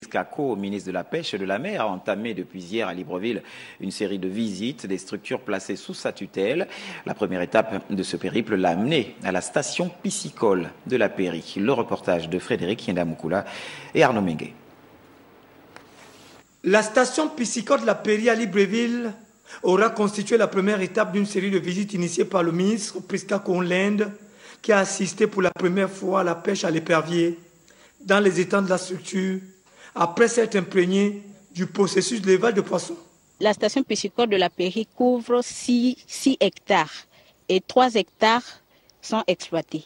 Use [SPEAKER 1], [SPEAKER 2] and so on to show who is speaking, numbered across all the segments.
[SPEAKER 1] Kako, ministre de la Pêche et de la Mer, a entamé depuis hier à Libreville une série de visites des structures placées sous sa tutelle. La première étape de ce périple l'a amené à la station piscicole de la Pairie. Le reportage de Frédéric Yendamoukoula et Arnaud Mengue.
[SPEAKER 2] La station piscicole de la Pairie à Libreville aura constitué la première étape d'une série de visites initiées par le ministre Prisca Colende, qui a assisté pour la première fois à la pêche à l'épervier dans les étangs de la structure, après s'être imprégné du processus d'élevage de poissons.
[SPEAKER 3] La station piscicole de la Pairie couvre 6 hectares et 3 hectares sont exploités.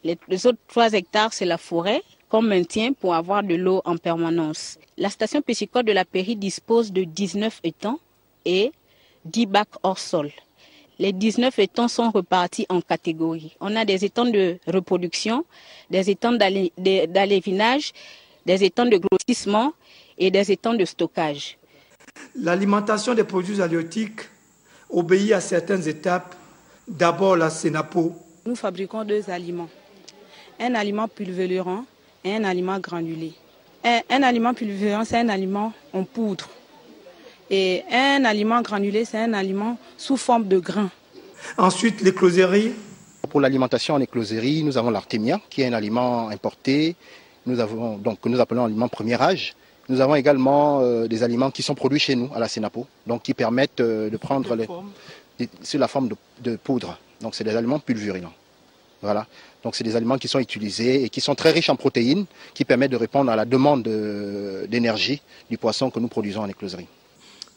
[SPEAKER 3] Les autres 3 hectares, c'est la forêt qu'on maintient pour avoir de l'eau en permanence. La station piscicole de la Pairie dispose de 19 étangs et 10 bacs hors sol. Les 19 étangs sont repartis en catégories. On a des étangs de reproduction, des étangs d'alévinage, des étangs de grossissement et des étangs de stockage.
[SPEAKER 2] L'alimentation des produits halieutiques obéit à certaines étapes. D'abord la Sénapo.
[SPEAKER 4] Nous fabriquons 2 aliments, un aliment pulvérulent et un aliment granulé. Un aliment pulvérulent, c'est un aliment en poudre. Et un aliment granulé, c'est un aliment sous forme de grains.
[SPEAKER 2] Ensuite, l'écloserie.
[SPEAKER 5] Pour l'alimentation en écloserie, nous avons l'artémia, qui est un aliment importé. Nous avons donc que nous appelons aliment premier âge. Nous avons également des aliments qui sont produits chez nous à la Sénapo, donc qui permettent de prendre sous la forme de poudre. Donc c'est des aliments pulvérulents. Voilà. Donc c'est des aliments qui sont utilisés et qui sont très riches en protéines, qui permettent de répondre à la demande d'énergie du poisson que nous produisons en écloserie.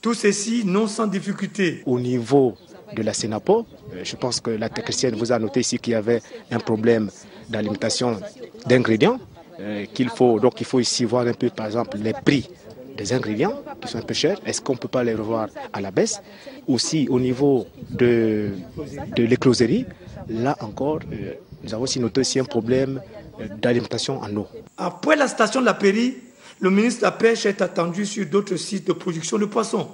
[SPEAKER 2] Tout ceci non sans difficulté.
[SPEAKER 6] Au niveau de la Sénapo, je pense que la technicienne vous a noté ici qu'il y avait un problème d'alimentation d'ingrédients. Il faut ici voir un peu, par exemple, les prix des ingrédients qui sont un peu chers. Est-ce qu'on ne peut pas les revoir à la baisse? Aussi, au niveau de l'écloserie, là encore, nous avons aussi noté un problème d'alimentation en eau.
[SPEAKER 2] Après la station de la Pairie, le ministre de la Pêche est attendu sur d'autres sites de production de poissons.